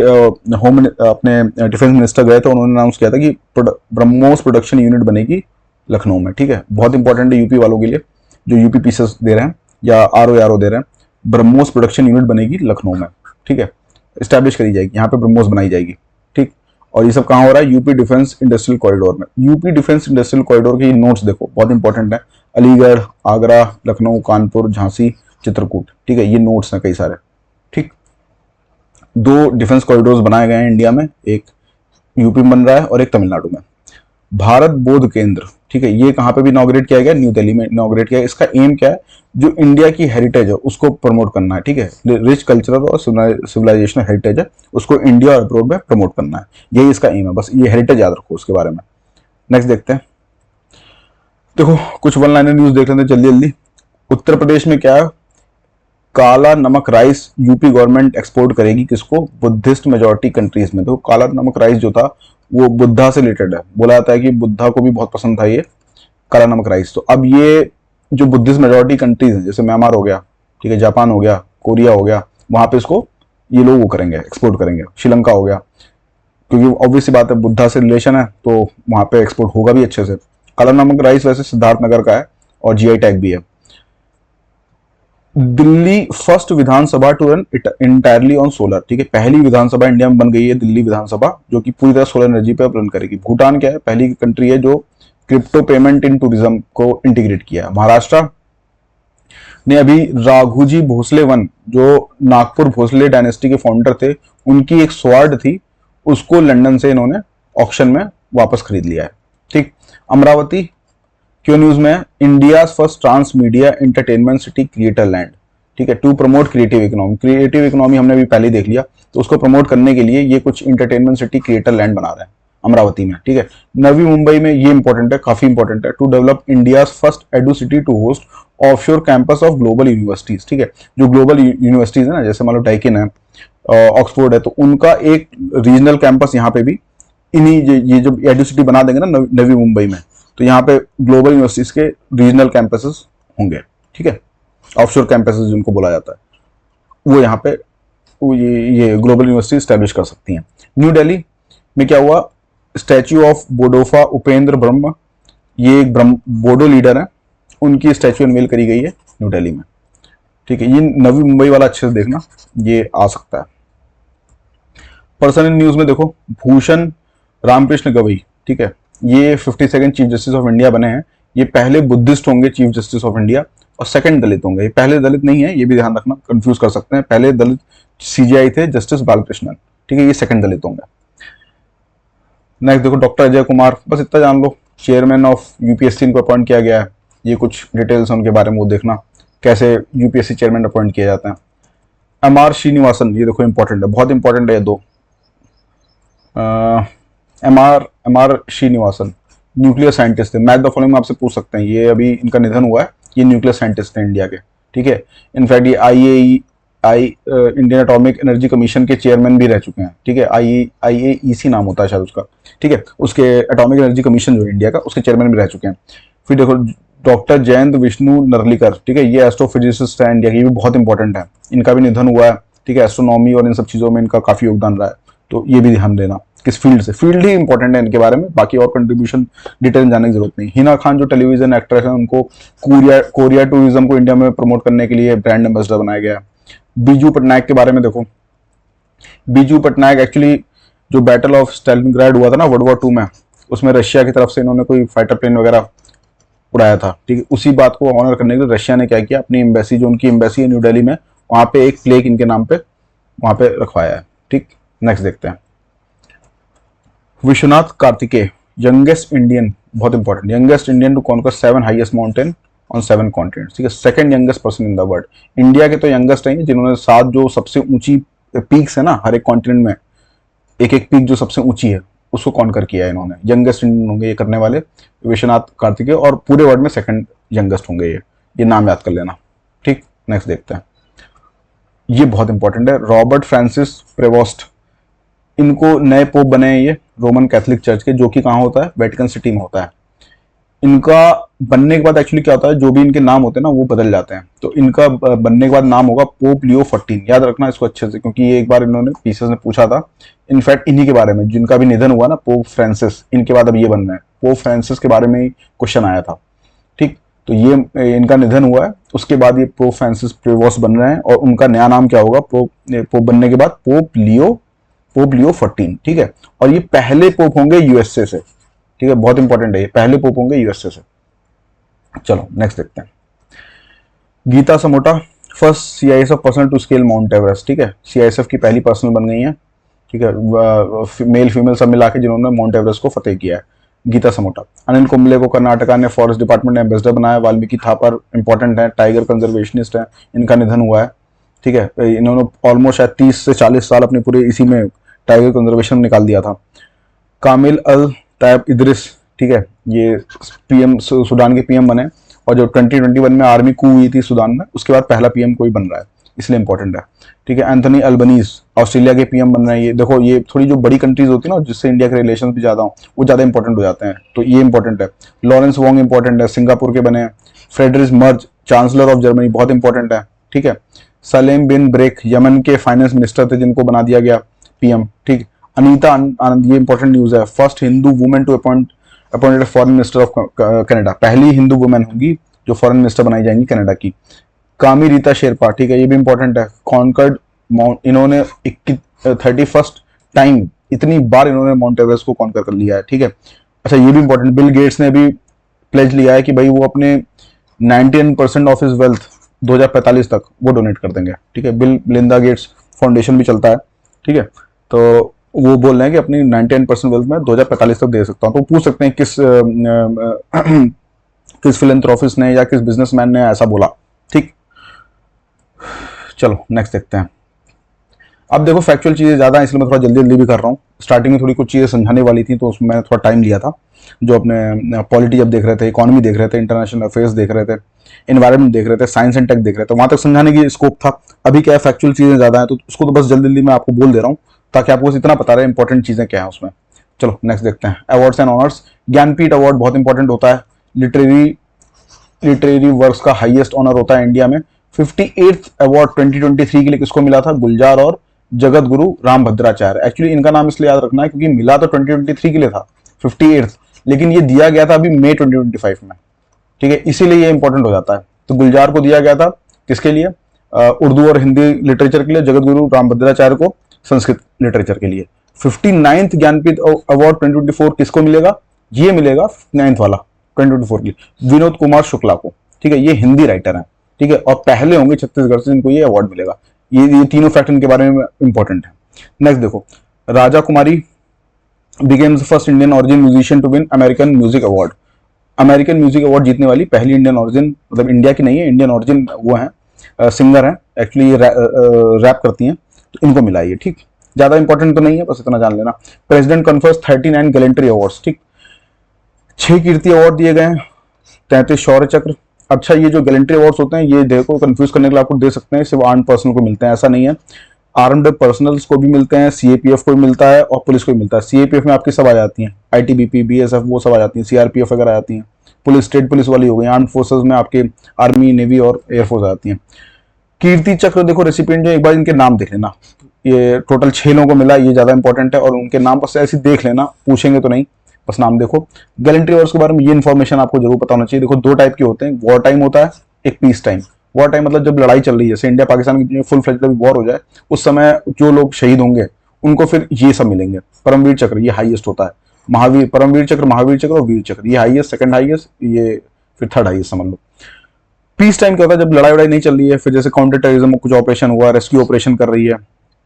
होम अपने डिफेंस मिनिस्टर गए थे, उन्होंने अनाउंस किया था कि ब्रह्मोस प्रोडक्शन यूनिट बनेगी लखनऊ में। ठीक है, बहुत इंपॉर्टेंट है यूपी वालों के लिए जो यूपी पीसेस दे रहे हैं या आरओ दे रहे हैं, ब्रह्मोस प्रोडक्शन यूनिट बनेगी लखनऊ में। ठीक है, स्टैब्लिश करी जाएगी, यहाँ पे ब्रह्मोस बनाई जाएगी। ठीक, और ये सब कहाँ हो रहा है, यूपी डिफेंस इंडस्ट्रियल कॉरिडोर में। यूपी डिफेंस इंडस्ट्रियल कॉरिडोर के नोट्स देखो, बहुत इंपॉर्टेंट है। अलीगढ़, आगरा, लखनऊ, कानपुर, झांसी, चित्रकूट। ठीक है, ये नोट्स हैं कई सारे। ठीक, 2 डिफेंस कॉरिडोर्स बनाए गए हैं इंडिया में, एक यूपी में बन रहा है और एक तमिलनाडु में। भारत बौद्ध केंद्र, ठीक है, ये कहाँ पे भी इनॉग्रेट किया गया, न्यू दिल्ली में इनॉग्रेट किया। इसका एम क्या है, जो इंडिया की हेरिटेज है उसको प्रमोट करना है। ठीक है, रिच कल्चरल और सिविलाइजेशनल हेरिटेज है, उसको इंडिया और अब्रॉड में प्रमोट करना है, यही इसका एम है। बस ये हेरिटेज याद रखो उसके बारे में। नेक्स्ट देखते हैं, देखो कुछ वन लाइनर न्यूज देख लेते हैं जल्दी जल्दी। उत्तर प्रदेश में क्या है, काला नमक राइस यूपी गवर्नमेंट एक्सपोर्ट करेगी, किसको, बुद्धिस्ट मेजोरिटी कंट्रीज में। तो काला नमक राइस जो था वो बुद्धा से रिलेटेड है, बोला जाता है कि बुद्धा को भी बहुत पसंद था ये काला नमक राइस। तो अब ये जो बुद्धिस्ट मेजोरिटी कंट्रीज हैं, जैसे म्यांमार हो गया, ठीक है, जापान हो गया, कोरिया हो गया, वहां पे इसको ये लोग वो करेंगे, एक्सपोर्ट करेंगे। श्रीलंका हो गया, क्योंकि ऑब्वियस सी बात है बुद्धा से रिलेशन है, तो वहां पे एक्सपोर्ट होगा भी अच्छे से। काला नमक राइस वैसे सिद्धार्थनगर का है और जीआई टैग भी है। Delhi first Vidhan Sabha to run entirely on solar, ठीक है, पहली विधानसभा इंडिया में बन गई है दिल्ली विधानसभा, जो कि पूरी तरह सोलर एनर्जी पे रन करेगी। भूटान क्या है, पहली कंट्री है जो क्रिप्टो पेमेंट इन टूरिज्म को इंटीग्रेट किया। महाराष्ट्र ने अभी राघुजी भोसले वन, जो नागपुर भोसले डायनेस्टी के फाउंडर थे, उनकी एक स्वॉर्ड थी, उसको लंदन से इन्होंने ऑक्शन में वापस खरीद लिया है। ठीक, अमरावती क्यों न्यूज में है, India first trans media entertainment city creator land. ठीक है, to promote creative economy. Creative economy हमने अभी पहले देख लिया, तो उसको प्रमोट करने के लिए ये कुछ इंटरटेनमेंट सिटी क्रिएटर लैंड बना रहे हैं अमरावती में। ठीक है, नवी मुंबई में, ये इंपॉर्टेंट है, काफी इंपॉर्टेंट है, to develop India first edu city to host offshore campus of global universities. ठीक है, जो ग्लोबल यूनिवर्सिटीज है ना, जैसे मान लो डाइकिन है, ऑक्सफोर्ड है, तो उनका एक रीजनल कैंपस यहाँ पे भी इन्हीं ये जो एडू सिटी बना देंगे ना नवी मुंबई में, तो यहाँ पे ग्लोबल यूनिवर्सिटीज के रीजनल कैंपसेस होंगे। ठीक है, ऑफशोर कैंपसेस जिनको बोला जाता है, वो यहाँ पे ये ग्लोबल यूनिवर्सिटी स्टैब्लिश कर सकती हैं। न्यू दिल्ली में क्या हुआ, स्टैच्यू ऑफ बोडोफा उपेंद्र ब्रह्म, ये एक बोडो लीडर है, उनकी स्टैच्यू अनवेल करी गई है न्यू दिल्ली में। ठीक है, ये नवी मुंबई वाला अच्छे से देखना, ये आ सकता है। पर्सनल न्यूज में देखो, भूषण रामकृष्ण गवई, ठीक है, ये 52nd chief justice of India बने हैं। ये पहले बुद्धिस्ट होंगे चीफ जस्टिस ऑफ इंडिया और सेकंड दलित होंगे। ये पहले दलित नहीं है, ये भी ध्यान रखना, कंफ्यूज कर सकते हैं। पहले दलित सीजीआई थे जस्टिस बालकृष्णन, ठीक है, ये सेकंड दलित होंगे। नेक्स्ट देखो, डॉक्टर अजय कुमार, बस इतना जान लो, चेयरमैन ऑफ यूपीएससी इनको अपॉइंट किया गया है। ये कुछ डिटेल्स उनके बारे में वो देखना, कैसे यूपीएससी चेयरमैन अपॉइंट किए जाते हैं। एमआर श्रीनिवासन, ये देखो इंपॉर्टेंट है, बहुत इंपॉर्टेंट है ये दो। एमआर श्रीनिवासन न्यूक्लियर साइंटिस्ट थे, मैथ द फॉलोइंग में आपसे पूछ सकते हैं, ये अभी इनका निधन हुआ है, ये न्यूक्लियर साइंटिस्ट हैं इंडिया के। ठीक है, इनफैक्ट ये इंडियन एटॉमिक एनर्जी कमीशन के चेयरमैन भी रह चुके हैं। ठीक है, IAEC नाम होता है शायद उसका। ठीक है, उसके एटॉमिक एनर्जी कमीशन जो इंडिया का, उसके चेयरमैन भी रह चुके हैं। फिर देखो डॉक्टर जयंत विष्णु नरलिकर, ठीक है, ये एस्ट्रोफिजिसिस्ट है इंडिया के, ये भी बहुत इंपॉर्टेंट है, इनका भी निधन हुआ है। ठीक है, एस्ट्रोनॉमी और इन सब चीजों में इनका काफी योगदान रहा है। तो ये भी ध्यान देना किस फील्ड से, फील्ड ही इंपॉर्टेंट है इनके बारे में, बाकी और कंट्रीब्यूशन डिटेल जाने की जरूरत नहीं। हिना खान जो टेलीविजन एक्ट्रेस है, उनको कोरिया टूरिज्म को इंडिया में प्रमोट करने के लिए ब्रांड एम्बेसडर बनाया गया। बीजू पटनायक के बारे में देखो, बीजू पटनायक एक्चुअली जो बैटल ऑफ स्टालिनग्राड हुआ था ना वर्ल्ड वॉर 2 में, उसमें रशिया की तरफ से इन्होंने कोई फाइटर प्लेन वगैरह उड़ाया था, ठीक है। उसी बात को ऑनर करने के लिए रशिया ने क्या किया, अपनी एम्बेसी, जो उनकी एम्बेसी है न्यू दिल्ली में, वहां पे एक प्लेग इनके नाम पे वहां पे रखवाया है, ठीक। नेक्स्ट देखते हैं, विश्वनाथ कार्तिकेय, यंगेस्ट इंडियन, बहुत important, youngest Indian to conquer 7 highest mountain on 7 continents, ठीक है। Second youngest person in the world. India के तो यंगेस्ट हैं जिन्होंने 7 जो सबसे ऊंची पीक्स है ना हर एक कॉन्टिनेंट में, एक एक पीक जो सबसे ऊंची है उसको कॉन्कर किया है इन्होंने। यंगेस्ट इंडियन होंगे ये करने वाले विश्वनाथ कार्तिकेय, और पूरे वर्ल्ड में सेकंड यंगेस्ट होंगे ये नाम याद कर लेना, ठीक। नेक्स्ट देखते हैं, ये बहुत इंपॉर्टेंट है, रॉबर्ट फ्रांसिस प्रेवोस्ट, इनको नए पोप बने हैं ये रोमन कैथोलिक चर्च के, जो कि कहाँ होता है, वेटिकन सिटी में होता है। इनका बनने के बाद एक्चुअली क्या होता है, जो भी इनके नाम होते हैं ना वो बदल जाते हैं, तो इनका बनने के बाद नाम होगा पोप लियो 14, याद रखना इसको अच्छे से, क्योंकि ये एक बार इन्होंने पीसेस ने पूछा था, इनफैक्ट इन्हीं के बारे में, जिनका भी निधन हुआ ना पोप फ्रांसिस, इनके बाद अब ये बन रहे हैं, पोप फ्रांसिस के बारे में ही क्वेश्चन आया था, ठीक। तो ये इनका निधन हुआ है, उसके बाद ये पोप फ्रांसिस प्रेवोस्ट बन रहे हैं, और उनका नया नाम क्या होगा, पोप बनने के बाद पोप लियो 14, ठीक है। और ये पहले पोप होंगे यूएसए से, ठीक है, बहुत इंपॉर्टेंट है, ये पहले पोप होंगे यूएसए से। चलो नेक्स्ट देखते हैं, Geeta Samota, first CISF person to scale Mount Everest, ठीक है, सीआईएसएफ की पहली पर्सनल बन गई है, ठीक है, मेल फीमेल सब मिला के जिन्होंने माउंट एवरेस्ट को फतेह किया है, गीता समोटा। अनिल कुंबले को कर्नाटका ने फॉरेस्ट डिपार्टमेंट में एम्बेसडर बनाया। वाल्मीकि थापर इंपॉर्टेंट है, टाइगर कंजर्वेशनिस्ट है, इनका निधन हुआ है, ठीक है, इन्होंने ऑलमोस्ट शायद 30 से 40 साल अपने पूरे इसी में टाइगर कंजर्वेशन में निकाल दिया था। कामिल अल तैब इदरिस, ठीक है, ये पीएम सूडान के पीएम बने, और जो 2021 में आर्मी कू हुई थी सूडान में, उसके बाद पहला पीएम कोई बन रहा है, इसलिए इंपॉर्टेंट है, ठीक है। एंथनी अल्बनीज ऑस्ट्रेलिया के पीएम बन रहे हैं। ये देखो, ये थोड़ी जो बड़ी कंट्रीज होती है ना जिससे इंडिया के रिलेशन भी ज्यादा हो, वो ज्यादा इंपॉर्टेंट हो जाते हैं, तो ये इंपॉर्टेंट है। लॉरेंस वोंग इंपॉर्टेंट है, सिंगापुर के बने हैं। Friedrich Merz chancellor of Germany, बहुत इंपॉर्टेंट है, ठीक है। सलेम बिन ब्रेक यमन के फाइनेंस मिनिस्टर थे, जिनको बना दिया गया पीएम, ठीक। अनीता आनंद, ये इंपॉर्टेंट न्यूज है, first Hindu women to appointed foreign minister of Canada, पहली हिंदू वुमेन होंगी जो फॉरेन मिनिस्टर बनाई जाएंगी कनाडा की। कामी रीता शेरपा, ठीक है, ये भी इंपॉर्टेंट है, कॉन्कर्ड माउंट, इन्होंने 31st टाइम, इतनी बार इन्होंने माउंट एवरेस्ट को कॉन्कर कर लिया है, ठीक है। अच्छा, ये भी इंपॉर्टेंट, बिल गेट्स ने भी प्लेज लिया है कि भाई वो अपने 99% ऑफ हिज वेल्थ 2045 तक वो डोनेट कर देंगे, ठीक है। बिल लिंदा गेट्स फाउंडेशन भी चलता है, ठीक है, तो वो बोल रहे हैं कि अपनी 99% वेल्थ में 2045 तक दे सकता हूँ। तो पूछ सकते हैं किस फिलैंथ्रोपिस्ट ने या किस बिजनेसमैन ने ऐसा बोला, ठीक। चलो नेक्स्ट देखते हैं। अब देखो फैक्चुअल चीजें ज्यादा है, इसलिए मैं थोड़ा जल्दी जल्दी भी कर रहा हूँ। स्टार्टिंग में थोड़ी कुछ चीजें समझाने वाली थी, तो उसमें मैंने थोड़ा टाइम लिया था, जो अपने पॉलिटी जब देख रहे थे, इकोनॉमी देख रहे थे, इंटरनेशनल अफेयर्स देख रहे थे, एनवायरमेंट देख रहे थे, साइंस एंड टेक देख रहे थे, वहां तक समझाने की स्कोप था। अभी क्या है, फैक्चुअल चीजें ज्यादा है, तो उसको तो बस जल्दी जल्दी मैं आपको बोल दे रहा हूँ, ताकि आपको इतना पता रहे इंपॉर्टेंट चीजें क्या है उसमें। चलो नेक्स्ट देखते हैं, awards and honours. Jnanpith award बहुत इंपॉर्टेंट होता है, लिटरेरी वर्क्स का हाईएस्ट ऑनर होता है इंडिया में। 58th अवार्ड 2023 के लिए किसको मिला था, गुलजार और जगत गुरु राम भद्राचार्य। एक्चुअली इनका नाम इसलिए याद रखना है क्योंकि मिला तो 2023 के लिए था 58th, लेकिन ये दिया गया था अभी मई 2025 में, ठीक है, इसीलिए ये इंपॉर्टेंट हो जाता है। तो गुलजार को दिया गया था किसके लिए, उर्दू और हिंदी लिटरेचर के लिए, जगत गुरु राम भद्राचार्य को संस्कृत लिटरेचर के लिए। 59th ज्ञानपीठ अवार्ड 2024 किसको मिलेगा, ये मिलेगा 9th वाला 2024 के लिए विनोद कुमार शुक्ला को, ठीक है, ये हिंदी राइटर है, ठीक है, और पहले होंगे छत्तीसगढ़ से जिनको ये अवार्ड मिलेगा। ये तीनों फैक्ट इनके बारे में इंपॉर्टेंट है। नेक्स्ट देखो, Raja Kumari became the first Indian origin musician to win American music award. American music award जीतने वाली पहली इंडियन ओरिजिन, मतलब इंडिया की नहीं है, इंडियन ओरिजिन वो है, सिंगर है, एक्चुअली ये रैप करती हैं, तो इनको मिला ये, ठीक। ज्यादा इंपॉर्टेंट तो नहीं है, बस इतना जान लेना। प्रेसिडेंट कन्फर्स 39 गैलेंट्री अवार्ड्स, ठीक, 6 कीर्ति अवार्ड दिए गए हैं, 33 शौर्य चक्र। अच्छा, ये जो गैलेंट्री अवार्ड्स होते हैं, ये देखो कंफ्यूज करने के लिए आपको दे सकते हैं, सिर्फ आर्म्ड पर्सनल को मिलते हैं, ऐसा नहीं है, आर्म्ड पर्सनल्स को भी मिलते हैं, सीएपीएफ को भी मिलता है और पुलिस को भी मिलता है। सीएपीएफ में आपकी सब आ जाती हैं, आईटीबीपी, बीएसएफ, वो सब आ जाती हैं, सीआरपीएफ वगैरह आ जाती हैं, पुलिस स्टेट पुलिस वाली हो गई, आर्म्ड फोर्सेज में आपके आर्मी, नेवी और एयरफोर्स आ जाती हैं। कीर्ति चक्र देखो रेसिपिएंट जो, एक बार इनके नाम देख लेना, ये टोटल 6 लोगों को मिला, ये ज्यादा इंपॉर्टेंट है। और उनके नाम पर से ऐसे देख लेना, पूछेंगे तो नहीं, बस नाम देखो। गैलेंट्री वॉर्स के बारे में ये इन्फॉर्मेशन आपको जरूर पता होना चाहिए। देखो 2 टाइप के होते हैं, वॉर टाइम होता है, एक पीस टाइम। वॉर टाइम मतलब जब लड़ाई चल रही है, जैसे इंडिया पाकिस्तान की फुल फ्लेज वॉर हो जाए, उस समय जो लोग शहीद होंगे उनको फिर ये सब मिलेंगे, परमवीर चक्र, ये हाईएस्ट होता है। महावीर, परमवीर चक्र, महावीर चक्र और वीर चक्र, ये हाईएस्ट, सेकंड हाईएस्ट, ये फिर थर्ड हाईएस्ट समझ लो। पीस टाइम क्या होता है, जब लड़ाई वड़ाई नहीं चल रही है, फिर जैसे काउंटर टेररिज्म कुछ ऑपरेशन हुआ, रेस्क्यू ऑपरेशन कर रही है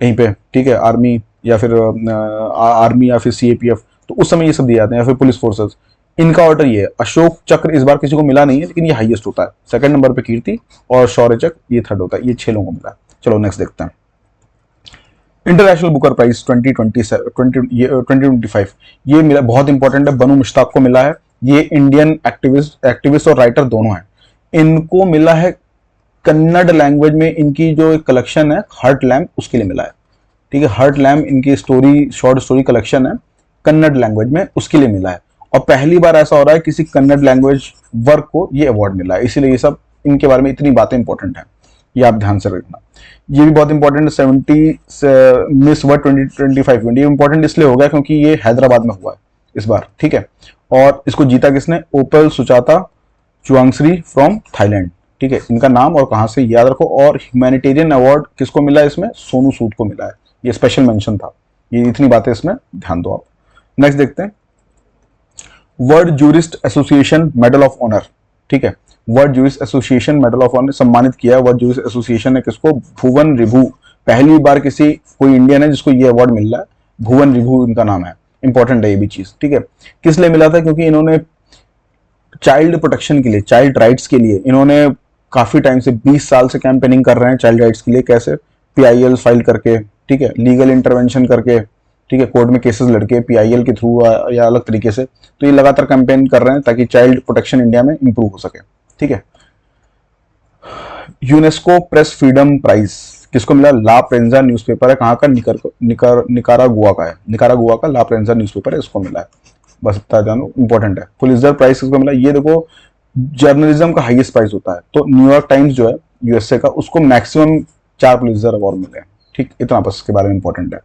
कहीं पे, ठीक है, आर्मी या फिर आर्मी या फिर सीएपीएफ, तो उस समय ये सब दिए जाते हैं, या फिर पुलिस फोर्सेस। इनका ऑर्डर ये है। अशोक चक्र इस बार किसी को मिला नहीं है, लेकिन ये हाईएस्ट होता है। सेकंड नंबर पे कीर्ति और शौर्य चक्र ये थर्ड होता है। ये 6 लोगों को मिला है। चलो नेक्स्ट देखते हैं। इंटरनेशनल बुकर प्राइज 2025 ये मिला, बहुत इंपॉर्टेंट है, बनु मुश्ताक को मिला है। ये इंडियन एक्टिविस्ट और राइटर दोनों हैं। इनको मिला है कन्नड़ लैंग्वेज में, इनकी जो एक कलेक्शन है हार्ट लैम्प, उसके लिए मिला है। ठीक है, हार्ट लैम्प इनकी स्टोरी, शॉर्ट स्टोरी कलेक्शन है कन्नड़ लैंग्वेज में, उसके लिए मिला है। और पहली बार ऐसा हो रहा है किसी कन्नड़ लैंग्वेज वर्क को ये अवार्ड मिला है, इसीलिए ये सब इनके बारे में इतनी बातें इंपॉर्टेंट है, ये आप ध्यान से रखना। ये भी बहुत इंपॉर्टेंट, 70 मिस वर्ल्ड 2025 ये इंपॉर्टेंट इसलिए हो गया क्योंकि ये हैदराबाद में हुआ है इस बार। ठीक है, और इसको जीता किसने, ओपल सुचाता चुआंगश्री फ्रॉम थाईलैंड। ठीक है, इनका नाम और कहां से याद रखो। और ह्यूमैनिटेरियन अवार्ड किसको मिला है इसमें, सोनू सूद को मिला है, ये स्पेशल मेंशन था। ये इतनी बातें इसमें ध्यान दो आप। नेक्स्ट देखते हैं, world jurist association medal of honour. ठीक है, world jurist association medal of honour सम्मानित किया है वर्ल्ड जूरिस्ट एसोसिएशन ने किसको, भुवन रिभु। पहली बार किसी कोई इंडियन है जिसको ये अवार्ड मिल रहा है, भुवन रिभु इनका नाम है। इंपॉर्टेंट है ये भी चीज। ठीक है, किस लिए मिला था, क्योंकि इन्होंने चाइल्ड प्रोटेक्शन के लिए, चाइल्ड राइट्स के लिए इन्होंने काफी टाइम से 20 साल से कैंपेनिंग कर रहे हैं चाइल्ड राइट्स के लिए। कैसे, पीआईएल फाइल करके, ठीक है, लीगल इंटरवेंशन करके, ठीक है, कोर्ट में केसेस लड़के पीआईएल के थ्रू या अलग तरीके से। तो ये लगातार कैंपेन कर रहे हैं ताकि चाइल्ड प्रोटेक्शन इंडिया में इंप्रूव हो सके। ठीक है, यूनेस्को प्रेस फ्रीडम प्राइज किसको मिला, ला प्रेंजा न्यूज़पेपर है, कहाँ का, निकारागुआ का है, निकारागुआ का ला प्रेंजा न्यूज़पेपर है, इसको मिला है। बस इतना जानो, इंपॉर्टेंट है। पुलित्जर प्राइज किसको मिला, ये देखो जर्नलिज्म का हाईएस्ट प्राइज होता है, तो न्यूयॉर्क टाइम्स जो है यूएसए का, उसको मैक्सिमम 4 पुलित्जर अवार्ड मिले हैं। ठीक, इतना बस इसके बारे में इंपॉर्टेंट है।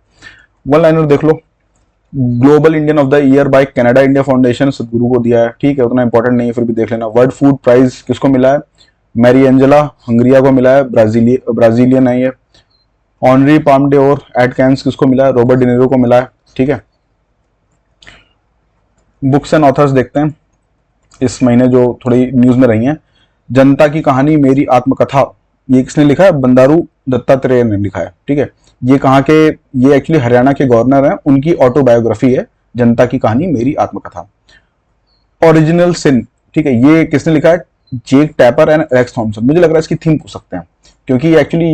वन लाइनर देख लो, global Indian of the year by Canada India foundation, Sadhguru को दिया है। ठीक है, उतना इंपॉर्टेंट नहीं है, फिर भी देख लेना। वर्ल्ड फूड प्राइज किसको मिला है, मैरी एंजेला हंगरिया को मिला है, ब्राजीलियन है ये। ऑनरी पाम डे और एट कैंस किसको मिला है, रॉबर्ट डिनेरो को मिला है। ठीक है, बुक्स एंड ऑथर्स देखते हैं इस महीने जो थोड़ी न्यूज में रही हैं। जनता की कहानी मेरी आत्मकथा, ये किसने लिखा है, बंदारू दत्तात्रेय ने लिखा है। ठीक है, ये कहाँ के, ये एक्चुअली हरियाणा के गवर्नर हैं, उनकी ऑटोबायोग्राफी है जनता की कहानी मेरी आत्मकथा। ओरिजिनल सिन, ठीक है, ये किसने लिखा है, जेक टैपर एंड एलेक्स थॉमसन। मुझे लग रहा है इसकी थीम पूछ सकते हैं, क्योंकि एक्चुअली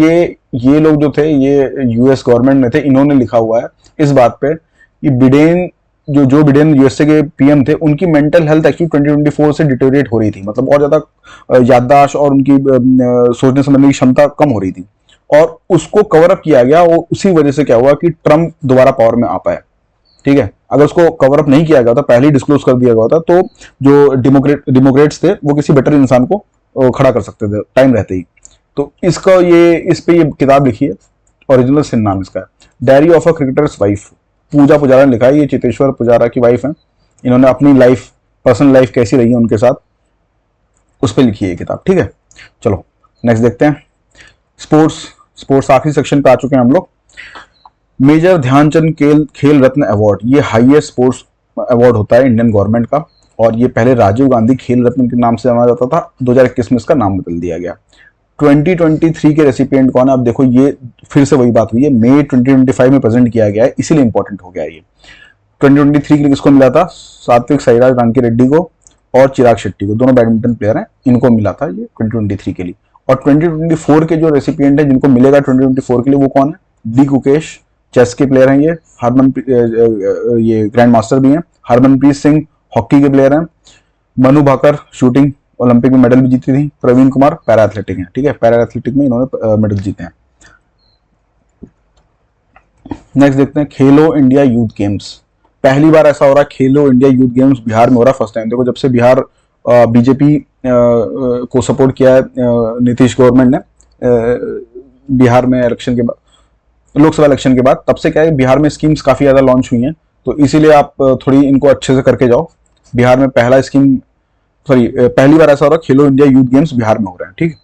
ये लोग जो थे ये यूएस गवर्नमेंट में थे, इन्होंने लिखा हुआ है इस बात पे कि बिडेन जो बिडेन यूएसए के पीएम थे, उनकी मेंटल हेल्थ एक्चुअली 2024 से डिटोरिएट हो रही थी, मतलब और ज्यादा याददाश्त और उनकी सोचने समझने की क्षमता कम हो रही थी, और उसको कवर अप किया गया। और उसी वजह से क्या हुआ कि ट्रम्प दोबारा पावर में आ पाए। ठीक है, अगर उसको कवर अप नहीं किया गया था, पहले ही डिस्क्लोज कर दिया गया था, तो जो डेमोक्रेट्स थे वो किसी बेटर इंसान को खड़ा कर सकते थे टाइम रहते ही। तो इसका इस पे ये किताब लिखी है, ओरिजिनल सिन नाम इसका है। Diary of a cricketer's wife, Pooja Pujara ने लिखा है, ये चेतेश्वर पुजारा की वाइफ है। इन्होंने अपनी लाइफ, पर्सनल लाइफ कैसी रही है उनके साथ, उस पर लिखी है ये किताब। ठीक है, चलो नेक्स्ट देखते हैं। स्पोर्ट्स आखिरी सेक्शन पे आ चुके हैं हम लोग। मेजर ध्यानचंद खेल रत्न अवार्ड, ये हाईएस्ट स्पोर्ट्स अवार्ड होता है इंडियन गवर्नमेंट का, और ये पहले राजीव गांधी खेल रत्न के नाम से जाना जाता था, 2021 में इसका नाम बदल दिया गया। 2023 के रेसिपिएंट कौन है, आप देखो ये फिर से वही बात हुई है, मई 2025 में प्रेजेंट किया गया है, इसीलिए इंपॉर्टेंट हो गया ये। 2023 के लिए किसको मिला था, सात्विक साईराज रांकी रेड्डी को और चिराग शेट्टी को, दोनों बैडमिंटन प्लेयर हैं, इनको मिला था ये 2023 के लिए। और 2024 के जो रेसिपिएंट है जिनको मिलेगा 2024 के लिए, वो कौन है, डी गुकेश, चेस के प्लेयर हैं ये, ये ग्रैंड मास्टर भी हैं। हरमनप्रीत सिंह हॉकी के प्लेयर हैं। मनु भाकर शूटिंग, ओलंपिक में मेडल भी जीती थी। प्रवीण कुमार पैरा एथलेटिक हैं। ठीक है, पैरा एथलेटिक में इन्होंने मेडल जीते हैं। नेक्स्ट देखते हैं, खेलो इंडिया यूथ गेम्स। पहली बार ऐसा हो रहा है खेलो इंडिया यूथ गेम्स बिहार में हो रहा है, फर्स्ट टाइम। देखो जब से बिहार बीजेपी को सपोर्ट किया है नीतीश गवर्नमेंट ने बिहार में इलेक्शन के बाद, लोकसभा इलेक्शन के बाद, तब से क्या है बिहार में स्कीम्स काफी ज्यादा लॉन्च हुई हैं, तो इसीलिए आप थोड़ी इनको अच्छे से करके जाओ। बिहार में पहली बार ऐसा हो रहा है खेलो इंडिया यूथ गेम्स बिहार में हो रहे हैं, ठीक है।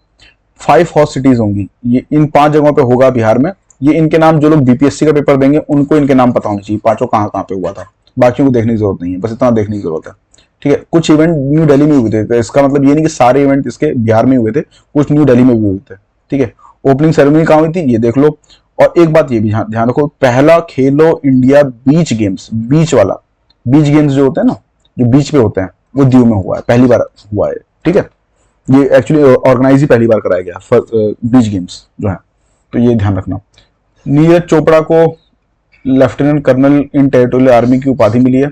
5 हॉस्ट सिटीज होंगी, ये इन 5 जगहों पे होगा बिहार में। ये इनके नाम, जो लोग बीपीएससी का पेपर देंगे उनको इनके नाम पता होने चाहिए, पांचों कहाँ कहाँ पे हुआ था, बाकियों को देखने की जरूरत नहीं है, बस इतना देखने की जरूरत है, ठीक है। कुछ इवेंट न्यू दिल्ली में हुए थे, तो इसका मतलब ये नहीं कि सारे इवेंट इसके बिहार में हुए थे, कुछ न्यू दिल्ली में भी हुए थे, ठीक है। ओपनिंग सेरेमनी कहाँ हुई थी ये देख लो। और एक बात ये भी ध्यान रखो, पहला खेलो इंडिया बीच गेम्स, बीच वाला, बीच गेम्स जो होते हैं ना, जो बीच पे होते हैं, वो दीव में हुआ है, पहली बार हुआ है, ठीक है। ये एक्चुअली ऑर्गेनाइज ही पहली बार कराया गया बीच गेम्स जो है, तो ये ध्यान रखना। नीरज चोपड़ा को लेफ्टिनेंट कर्नल इन टेरिटोरियल आर्मी की उपाधि मिली है,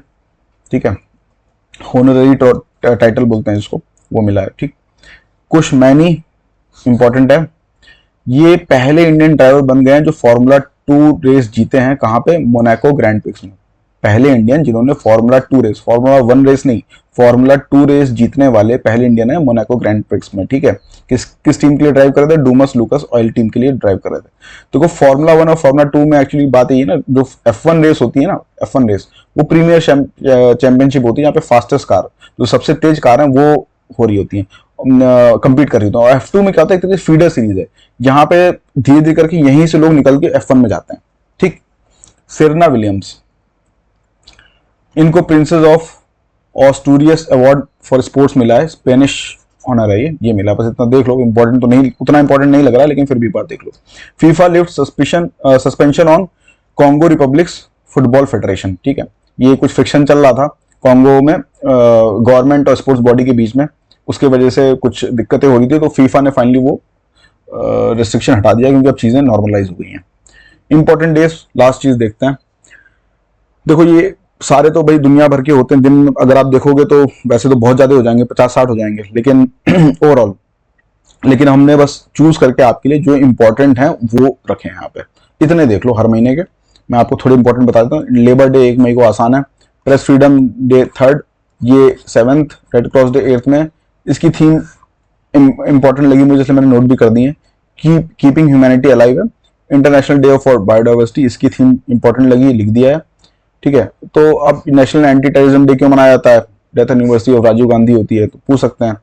ठीक है, होनररी टाइटल बोलते हैं इसको, वो मिला है, ठीक। कुछ मैनी इंपॉर्टेंट है, ये पहले इंडियन ड्राइवर बन गए हैं जो फार्मूला 2 रेस जीते हैं, कहां पे, मोनाको ग्रैंड प्रिक्स में। पहले इंडियन जिन्होंने फार्मूला 2 रेस, फार्मूला 1 रेस नहीं, फार्मूला 2 रेस जीतने वाले पहले इंडियन है मोनाको ग्रैंड प्रिक्स में, ठीक है। किस टीम के लिए ड्राइव कर रहे थे, डूमस लुकस ऑयल टीम के लिए ड्राइव कर रहे थे। तो फार्मूला 1 और फार्मूला 2 में एक्चुअली बात यही है ना, जो F1 रेस होती है ना, F1 रेस वो प्रीमियर चैंपियनशिप होती है, यहाँ पे फास्टेस्ट कार, जो सबसे तेज कार है वो हो रही होती है, कंपीट कर रही होती है। और F2 में क्या होता है, एक तरह से फीडर सीरीज है, यहाँ पे धीरे धीरे करके यहीं से लोग निकल के F1 में जाते हैं, ठीक। सेरेना विलियम्स, इनको princess of Asturias award for sports मिला है, स्पेनिश ऑनर है ये मिला, बस इतना देख लो, इंपॉर्टेंट तो नहीं, उतना इंपॉर्टेंट नहीं लग रहा है, लेकिन फिर भी बात देख लो। FIFA lift suspension on Congo Republic's football federation, ठीक है। ये कुछ फ्रिक्शन चल रहा था कॉन्गो में गवर्नमेंट और स्पोर्ट्स बॉडी के बीच में, उसके वजह से कुछ दिक्कतें हो रही थी, तो फीफा ने फाइनली वो रिस्ट्रिक्शन हटा दिया, क्योंकि अब चीजें नॉर्मलाइज हो गई हैं। इंपॉर्टेंट डेज, लास्ट चीज देखते हैं। देखो ये सारे तो भाई दुनिया भर के होते हैं दिन, अगर आप देखोगे तो वैसे तो बहुत ज्यादा हो जाएंगे, 50-60 हो जाएंगे, लेकिन ओवरऑल, लेकिन हमने बस चूज करके आपके लिए जो इंपॉर्टेंट है वो रखे हैं यहाँ पे, इतने देख लो हर महीने के। मैं आपको थोड़े इंपॉर्टेंट बता देता हूँ। लेबर डे 1 मई को आसान है, प्रेस फ्रीडम डे 3rd, ये 7th, red cross day 8th में। इसकी थीम इंपॉर्टेंट लगी मुझे, इसलिए मैंने नोट भी कर दी है, कीपिंग ह्यूमैनिटी अलाइव है। इंटरनेशनल डे फॉर बायोडाइवर्सिटी, इसकी थीम इंपॉर्टेंट लगी, लिख दिया है, ठीक है। तो अब नेशनल एंटी टेररिज्म डे क्यों मनाया जाता है, death anniversary of Rajiv Gandhi होती है, तो पूछ सकते हैं।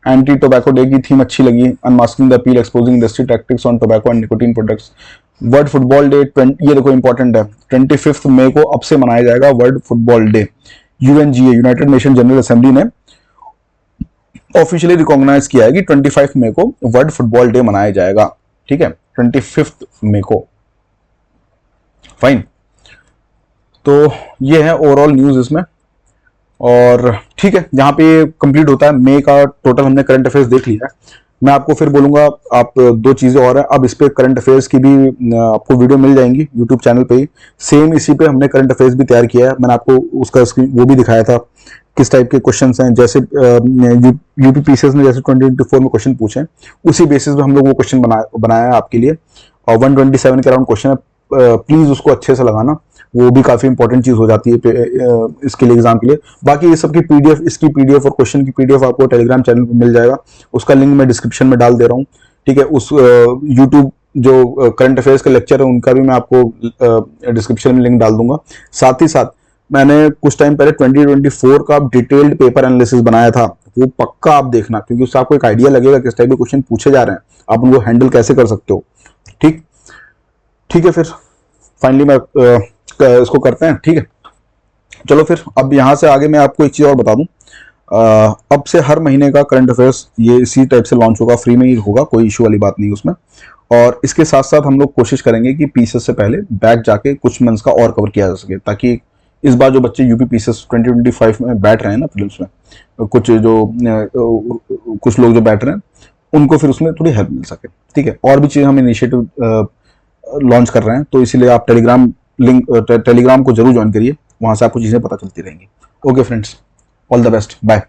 एंटी टोबैको डे की थीम अच्छी लगी, unmasking the appeal exposing industry tactics on tobacco and nicotine products. World football day, ये देखो इंपॉर्टेंट है, 25 मई को अब से मनाया जाएगा world football day. UNGA, United nation general assembly ने ऑफिशियली रिकॉग्नाइज किया है कि 25 मई को वर्ल्ड फुटबॉल डे मनाया जाएगा, ठीक है, 25 मई को, फाइन। तो ये है ओवरऑल न्यूज इसमें, और ठीक है, यहाँ पे कंप्लीट होता है मई का टोटल, हमने करंट अफेयर्स देख लिया है। मैं आपको फिर बोलूंगा, आप 2 चीजें और हैं, अब इस पे करंट अफेयर्स की भी आपको वीडियो मिल जाएंगी यूट्यूब चैनल पे ही, सेम इसी पे हमने करंट अफेयर्स भी तैयार किया है, मैंने आपको उसका स्क्रीन वो भी दिखाया था, किस टाइप के क्वेश्चन हैं, जैसे यूपीपीसीएस ने जैसे 2024 में क्वेश्चन पूछे, उसी बेसिस पे हम लोग वो क्वेश्चन बनाया है आपके लिए, और 127 के अराउंड क्वेश्चन है, प्लीज उसको अच्छे से लगाना, वो भी काफी इंपॉर्टेंट चीज हो जाती है इसके लिए, एग्जाम के लिए। बाकी ये सब की पीडीएफ, इसकी पीडीएफ और क्वेश्चन की पीडीएफ आपको टेलीग्राम चैनल पर मिल जाएगा, उसका लिंक मैं डिस्क्रिप्शन में डाल दे रहा हूँ, ठीक है। उस यूट्यूब जो करंट अफेयर्स के लेक्चर है उनका भी मैं आपको डिस्क्रिप्शन में लिंक डाल दूंगा। साथ ही साथ मैंने कुछ टाइम पहले 2024 का डिटेल्ड पेपर एनालिसिस बनाया था, वो पक्का आप देखना, क्योंकि उससे आपको एक आइडिया लगेगा किस टाइप के क्वेश्चन पूछे जा रहे हैं, आप उनको हैंडल कैसे कर सकते हो, ठीक है। फिर फाइनली मैं इसको करते हैं, ठीक है। चलो फिर अब यहां से आगे मैं आपको एक चीज और बता दूं, अब से हर महीने का करंट अफेयर्स ये इसी टाइप से लॉन्च होगा, फ्री में ही होगा, कोई इशू वाली बात नहीं उसमें। और इसके साथ साथ हम लोग कोशिश करेंगे कि पीसीएस से पहले बैक जाके कुछ मंथ्स का और कवर किया जा सके, ताकि इस बार जो बच्चे यूपी पीसीएस 2025 में बैठ रहे हैं ना प्रीलिम्स में, कुछ लोग जो बैठ रहे हैं उनको फिर उसमें थोड़ी हेल्प मिल सके, ठीक है। और भी चीजें हम इनिशिएटिव लॉन्च कर रहे हैं, तो इसीलिए आप टेलीग्राम को जरूर ज्वाइन करिए, वहां से आपको चीजें पता चलती रहेंगी। Okay friends, all the best, bye.